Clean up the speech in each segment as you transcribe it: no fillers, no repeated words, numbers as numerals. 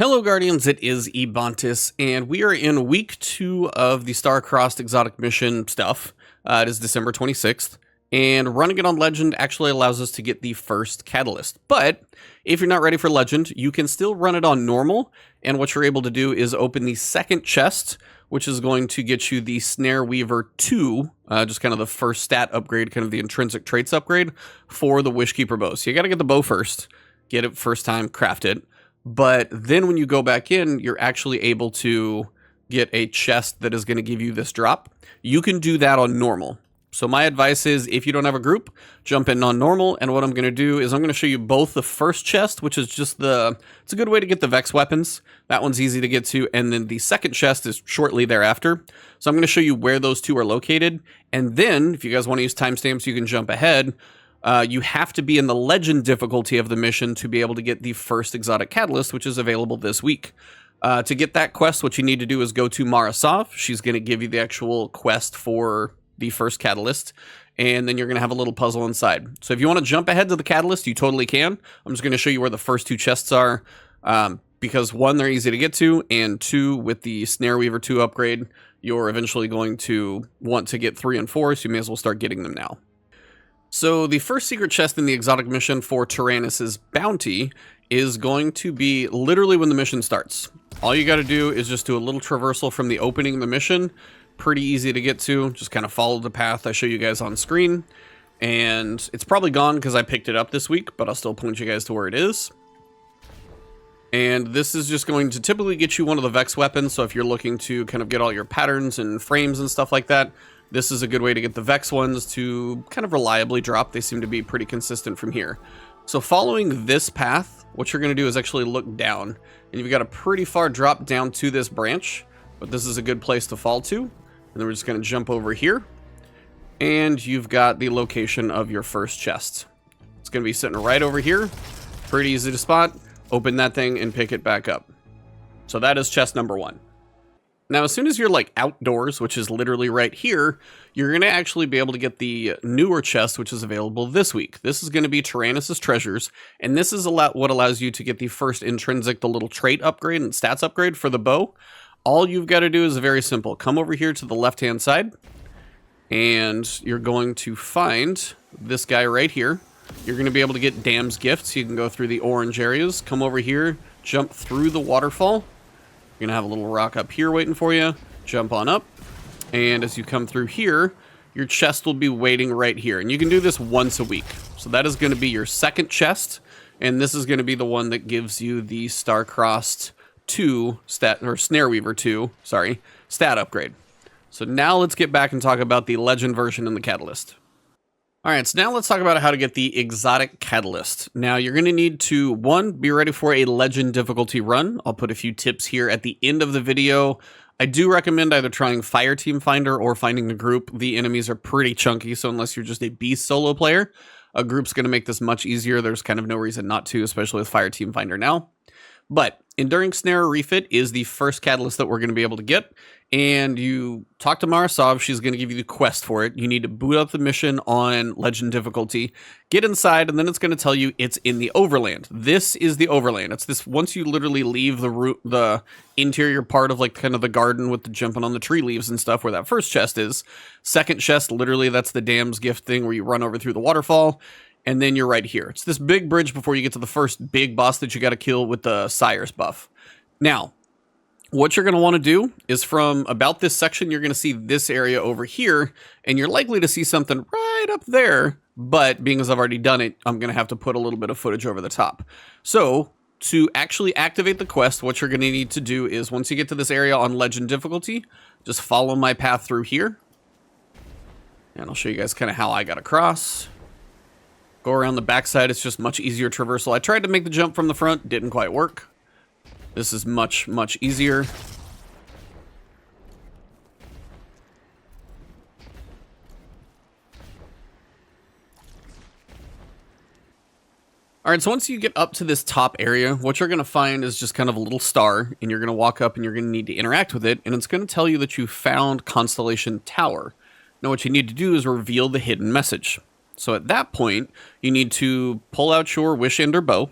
Hello Guardians, it is Ebontis, and we are in week 2 of the Starcrossed exotic mission stuff. It is December 26th, and running it on Legend actually allows us to get the first Catalyst. But if you're not ready for Legend, you can still run it on normal, and what you're able to do is open the second chest, which is going to get you the Snare Weaver 2, just kind of the first stat upgrade, kind of the intrinsic traits upgrade for the Wishkeeper bow. So you gotta get the bow first, get it first time, craft it. But then when you go back in, you're actually able to get a chest that is going to give you this drop. You can do that on normal. So my advice is, if you don't have a group, jump in on normal. And what I'm going to do is I'm going to show you both the first chest, which is just it's a good way to get the Vex weapons. That one's easy to get to. And then the second chest is shortly thereafter. So I'm going to show you where those two are located. And then if you guys want to use timestamps, you can jump ahead. You have to be in the Legend difficulty of the mission to be able to get the first exotic catalyst, which is available this week. To get that quest, what you need to do is go to Marasov. She's going to give you the actual quest for the first catalyst, and then you're going to have a little puzzle inside. So if you want to jump ahead to the catalyst, you totally can. I'm just going to show you where the first two chests are, because one, they're easy to get to, and two, with the Snare Weaver 2 upgrade, you're eventually going to want to get 3 and 4, so you may as well start getting them now. So the first secret chest in the exotic mission for Taranis' bounty is going to be literally when the mission starts. All you got to do is just do a little traversal from the opening of the mission. Pretty easy to get to. Just kind of follow the path I show you guys on screen. And it's probably gone because I picked it up this week, but I'll still point you guys to where it is. And this is just going to typically get you one of the Vex weapons. So if you're looking to kind of get all your patterns and frames and stuff like that, this is a good way to get the Vex ones to kind of reliably drop. They seem to be pretty consistent from here. So following this path, what you're going to do is actually look down. And you've got a pretty far drop down to this branch. But this is a good place to fall to. And then we're just going to jump over here. And you've got the location of your first chest. It's going to be sitting right over here. Pretty easy to spot. Open that thing and pick it back up. So that is chest number 1. Now, as soon as you're like outdoors, which is literally right here, you're going to actually be able to get the newer chest, which is available this week. This is going to be Taranis' treasures, and this is what allows you to get the first intrinsic, the little trait upgrade and stats upgrade for the bow. All you've got to do is very simple. Come over here to the left-hand side, and you're going to find this guy right here. You're going to be able to get Dam's gifts. You can go through the orange areas, come over here, jump through the waterfall. You're going to have a little rock up here waiting for you. Jump on up. And as you come through here, your chest will be waiting right here. And you can do this once a week. So that is going to be your second chest. And this is going to be the one that gives you the Starcrossed 2 stat, or Snare Weaver 2, sorry, stat upgrade. So now let's get back and talk about the Legend version and the Catalyst. Alright, so now let's talk about how to get the exotic catalyst. Now, you're going to need to, 1, be ready for a Legend difficulty run. I'll put a few tips here at the end of the video. I do recommend either trying Fireteam Finder or finding a group. The enemies are pretty chunky, so unless you're just a beast solo player, a group's going to make this much easier. There's kind of no reason not to, especially with Fireteam Finder now. But Enduring Snare Refit is the first catalyst that we're going to be able to get. And you talk to Marasov, she's going to give you the quest for it. You need to boot up the mission on Legend difficulty, get inside, and then it's going to tell you it's in the Overland. This is the Overland. It's this, once you literally leave the interior part of like kind of the garden with the jumping on the tree leaves and stuff where that first chest is. Second chest, literally that's the Dam's gift thing where you run over through the waterfall. And then you're right here. It's this big bridge before you get to the first big boss that you got to kill with the Sire's buff. Now, what you're going to want to do is from about this section, you're going to see this area over here, and you're likely to see something right up there. But being as I've already done it, I'm going to have to put a little bit of footage over the top. So to actually activate the quest, what you're going to need to do is once you get to this area on Legend difficulty, just follow my path through here. And I'll show you guys kind of how I got across. Go around the backside, it's just much easier traversal. I tried to make the jump from the front, didn't quite work. This is much, much easier. Alright, so once you get up to this top area, what you're going to find is just kind of a little star, and you're going to walk up and you're going to need to interact with it, and it's going to tell you that you found Constellation Tower. Now what you need to do is reveal the hidden message. So at that point, you need to pull out your Wish Ender bow,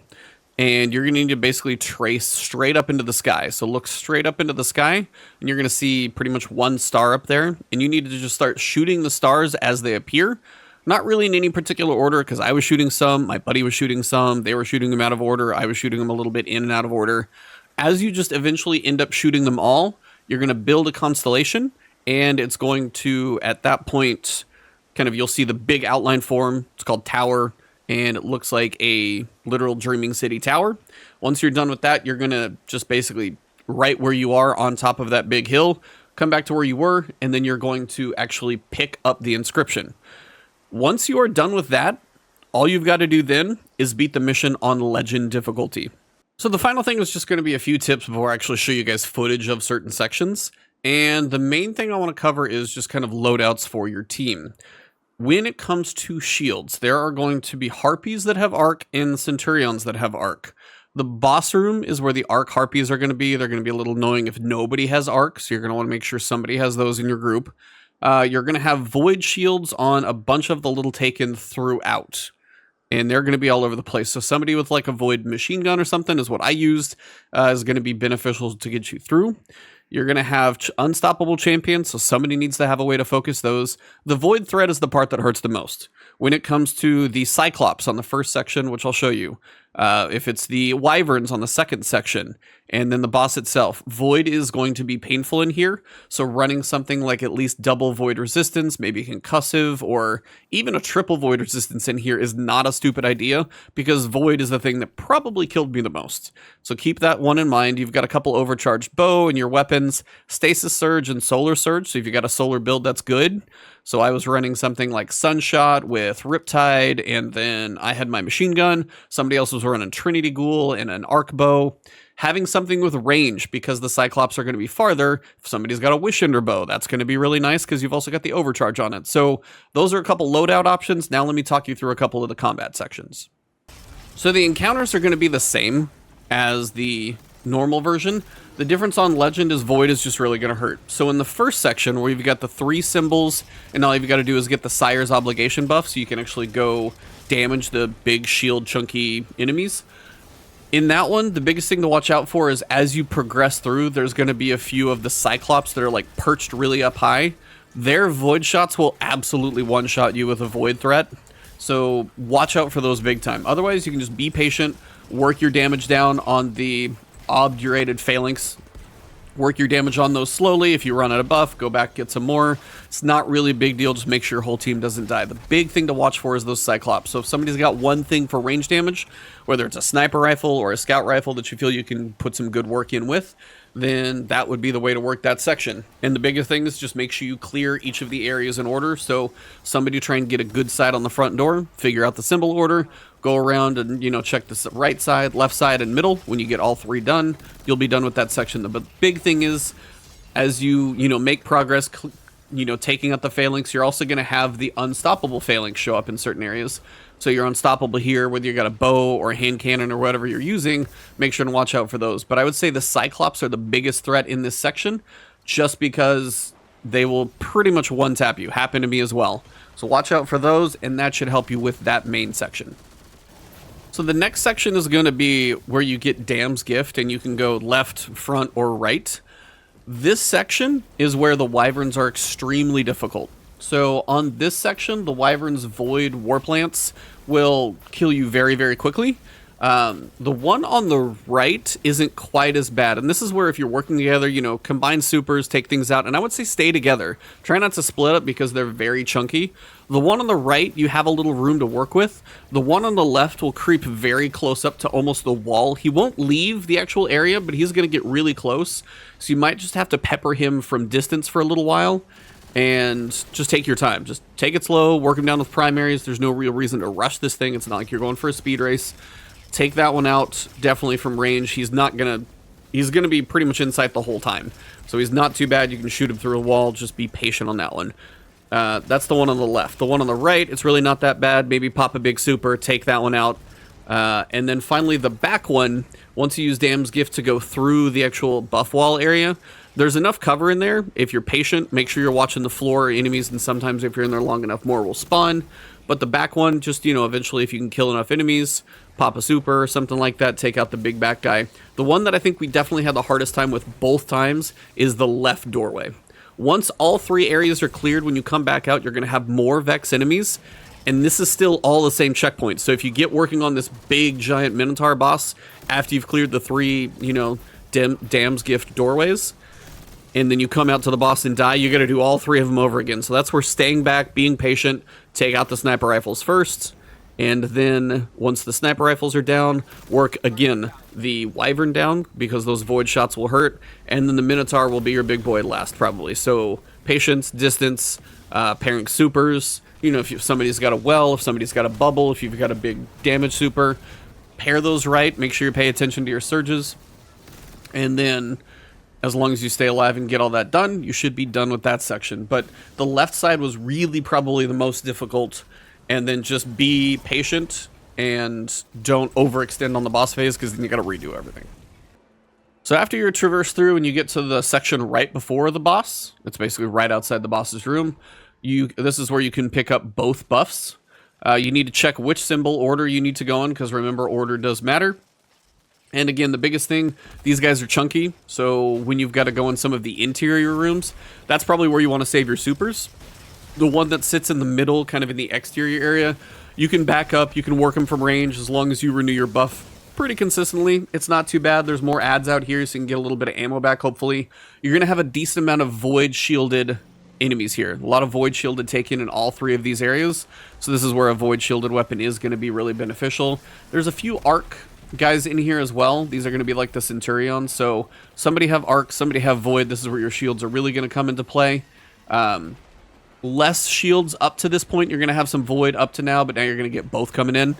and you're going to need to basically trace straight up into the sky. So look straight up into the sky, and you're going to see pretty much one star up there, and you need to just start shooting the stars as they appear. Not really in any particular order, because I was shooting some, my buddy was shooting some, they were shooting them out of order, I was shooting them a little bit in and out of order. As you just eventually end up shooting them all, you're going to build a constellation, and it's going to, at that point, kind of, you'll see the big outline form. It's called Tower, and it looks like a literal Dreaming City tower. Once you're done with that, you're going to just basically right where you are on top of that big hill, come back to where you were, and then you're going to actually pick up the inscription. Once you are done with that, all you've got to do then is beat the mission on legend difficulty. So the final thing is just going to be a few tips before I actually show you guys footage of certain sections. And the main thing I want to cover is just kind of loadouts for your team. When it comes to shields, there are going to be Harpies that have arc and Centurions that have arc. The boss room is where the arc Harpies are going to be. They're going to be a little annoying if nobody has arc, so you're going to want to make sure somebody has those in your group. You're going to have void shields on a bunch of the little taken throughout, and they're going to be all over the place. So somebody with like a void machine gun or something is what I used, is going to be beneficial to get you through. You're going to have unstoppable champions, so somebody needs to have a way to focus those. The void threat is the part that hurts the most. When it comes to the Cyclops on the first section, which I'll show you, if it's the Wyverns on the second section, and then the boss itself, void is going to be painful in here, so running something like at least double void resistance, maybe concussive, or even a triple void resistance in here is not a stupid idea, because void is the thing that probably killed me the most. So keep that one in mind. You've got a couple overcharged bow in your weapons, stasis surge and solar surge, so if you got a solar build, that's good. So I was running something like Sunshot with Riptide, and then I had my machine gun. Somebody else was running Trinity Ghoul and an arc bow. Having something with range, because the Cyclops are going to be farther. If somebody's got a Wishender bow, that's going to be really nice because you've also got the overcharge on it. So those are a couple loadout options. Now let me talk you through a couple of the combat sections. So the encounters are going to be the same as the normal version. The difference on Legend is Void is just really going to hurt. So in the first section, where you've got the 3 symbols, and all you've got to do is get the Sire's obligation buff, so you can actually go damage the big shield chunky enemies. In that one, the biggest thing to watch out for is as you progress through, there's going to be a few of the Cyclops that are like perched really up high. Their Void shots will absolutely one-shot you with a Void threat. So watch out for those big time. Otherwise, you can just be patient, work your damage down on the obdurated phalanx. Work your damage on those slowly. If you run out of buff, go back, get some more. It's not really a big deal. Just make sure your whole team doesn't die. The big thing to watch for is those Cyclops. So if somebody's got one thing for range damage, whether it's a sniper rifle or a scout rifle that you feel you can put some good work in with, then that would be the way to work that section. And the biggest thing is just make sure you clear each of the areas in order. So somebody try and get a good side on the front door, figure out the symbol order, go around and, you know, check the right side, left side, and middle. When you get all 3 done, you'll be done with that section. The big thing is, as you make progress, taking out the phalanx, you're also going to have the unstoppable phalanx show up in certain areas. So you're unstoppable here, whether you got a bow or a hand cannon or whatever you're using, make sure to watch out for those. But I would say the Cyclops are the biggest threat in this section, just because they will pretty much one-tap you. Happened to me as well. So watch out for those, and that should help you with that main section. So the next section is going to be where you get Dam's Gift, and you can go left, front, or right. This section is where the Wyverns are extremely difficult. So on this section, the Wyvern's Void Warplants will kill you very, very quickly. The one on the right isn't quite as bad. And this is where if you're working together, combine supers, take things out. And I would say stay together. Try not to split up because they're very chunky. The one on the right, you have a little room to work with. The one on the left will creep very close up to almost the wall. He won't leave the actual area, but he's going to get really close. So you might just have to pepper him from distance for a little while. And just take your time. Just take it slow, work him down with primaries. There's no real reason to rush this thing. It's not like you're going for a speed race. Take that one out, definitely from range. He's gonna be pretty much in sight the whole time. So he's not too bad. You can shoot him through a wall. Just be patient on that one. That's the one on the left. The one on the right, it's really not that bad. Maybe pop a big super, take that one out. And then finally the back one once you use Dam's Gift to go through the actual buff wall area, there's enough cover in there. If you're patient, make sure you're watching the floor or enemies, and sometimes if you're in there long enough, more will spawn. But the back one, just, you know, eventually if you can kill enough enemies, pop a super or something like that, take out the big back guy. The one that I think we definitely had the hardest time with both times is the left doorway. Once all 3 areas are cleared, when you come back out, you're going to have more Vex enemies. And this is still all the same checkpoint. So if you get working on this big, giant Minotaur boss after you've cleared the 3, you know, Dam's Gift doorways, and then you come out to the boss and die, you got to do all 3 of them over again. So that's where staying back, being patient, take out the sniper rifles first, and then once the sniper rifles are down, work again the Wyvern down, because those void shots will hurt, and then the Minotaur will be your big boy last, probably. So patience, distance, pairing supers. You know, if somebody's got a well, if somebody's got a bubble, if you've got a big damage super, pair those right. Make sure you pay attention to your surges. And then, as long as you stay alive and get all that done, you should be done with that section. But the left side was really probably the most difficult. And then just be patient and don't overextend on the boss phase, because then you got to redo everything. So after you traverse through and you get to the section right before the boss, it's basically right outside the boss's room. This is where you can pick up both buffs. You need to check which symbol order you need to go in, because remember, order does matter. And again, the biggest thing, these guys are chunky, so when you've got to go in some of the interior rooms, that's probably where you want to save your supers. The one that sits in the middle, kind of in the exterior area, you can back up, you can work them from range as long as you renew your buff pretty consistently. It's not too bad. There's more ads out here, so you can get a little bit of ammo back, hopefully. You're going to have a decent amount of void shielded enemies here. A lot of void shielded taken in all 3 of these areas, so this is where a void shielded weapon is going to be really beneficial. There's a few arc guys in here as well. These are going to be like the Centurions, so somebody have arc, somebody have void. This is where your shields are really going to come into play. Less shields up to this point. You're going to have some void up to now, but now you're going to get both coming in.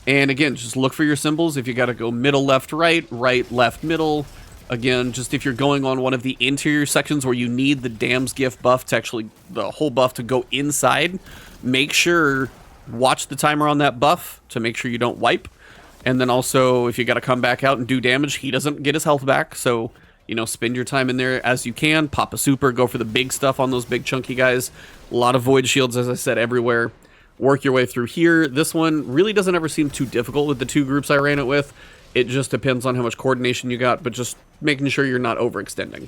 And again, just look for your symbols. If you got to go middle, left, right, right, left, middle. Again, just if you're going on one of the interior sections where you need the Dam's Gift buff to actually, the whole buff to go inside, make sure, watch the timer on that buff to make sure you don't wipe. And then also, if you got to come back out and do damage, he doesn't get his health back. So, you know, spend your time in there as you can. Pop a super, go for the big stuff on those big chunky guys. A lot of void shields, as I said, everywhere. Work your way through here. This one really doesn't ever seem too difficult with the 2 groups I ran it with. It just depends on how much coordination you got, but just making sure you're not overextending.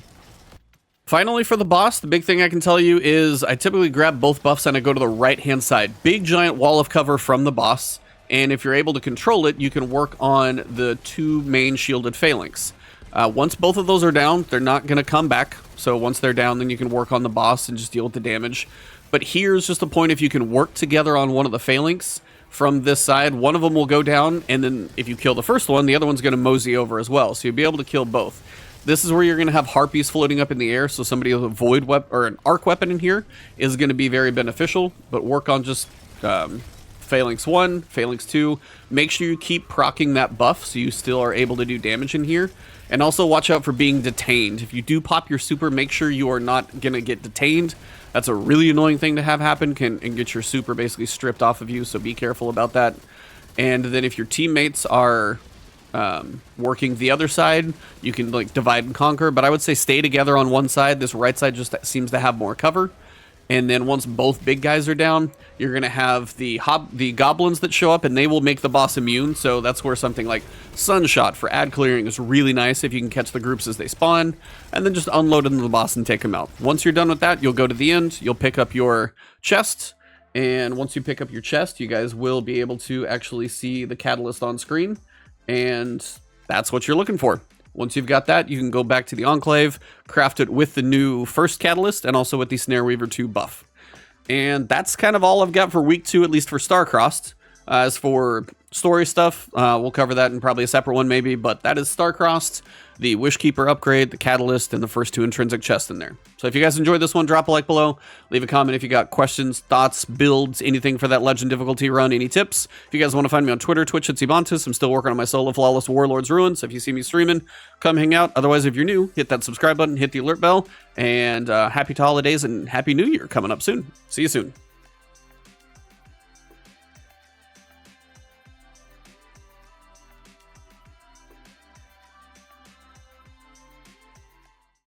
Finally, for the boss, the big thing I can tell you is I typically grab both buffs and I go to the right-hand side. Big, giant wall of cover from the boss, and if you're able to control it, you can work on the 2 main shielded phalanx. Once both of those are down, they're not going to come back, so once they're down, then you can work on the boss and just deal with the damage. But here's just the point: if you can work together on one of the phalanx from this side, one of them will go down, and then if you kill the first one, the other one's going to mosey over as well, so you'll be able to kill both. This is where you're going to have harpies floating up in the air, so somebody with a void weapon or an arc weapon in here is going to be very beneficial, but work on just phalanx 1, phalanx 2. Make sure you keep proccing that buff so you still are able to do damage in here. And also watch out for being detained. If you do pop your super, make sure you are not going to get detained. That's a really annoying thing to have happen, and get your super basically stripped off of you, so be careful about that. And then if your teammates are working the other side, you can like divide and conquer, but I would say stay together on one side. This right side just seems to have more cover. And then once both big guys are down, you're going to have the goblins that show up, and they will make the boss immune. So that's where something like Sunshot for ad clearing is really nice if you can catch the groups as they spawn, and then just unload into the boss and take them out. Once you're done with that, you'll go to the end, you'll pick up your chest, and once you pick up your chest, you guys will be able to actually see the catalyst on screen, and that's what you're looking for. Once you've got that, you can go back to the Enclave, craft it with the new first catalyst, and also with the Snare Weaver 2 buff. And that's kind of all I've got for week 2, at least for Starcrossed. As for story stuff, we'll cover that in probably a separate one maybe, but that is Starcrossed, the Wishkeeper upgrade, the Catalyst, and the first 2 intrinsic chests in there. So if you guys enjoyed this one, drop a like below, leave a comment if you got questions, thoughts, builds, anything for that Legend difficulty run, any tips. If you guys want to find me on Twitter, Twitch, it's Ebontis. I'm still working on my solo Flawless Warlords Ruins, so if you see me streaming, come hang out. Otherwise, if you're new, hit that subscribe button, hit the alert bell, and happy holidays and Happy New Year coming up soon. See you soon.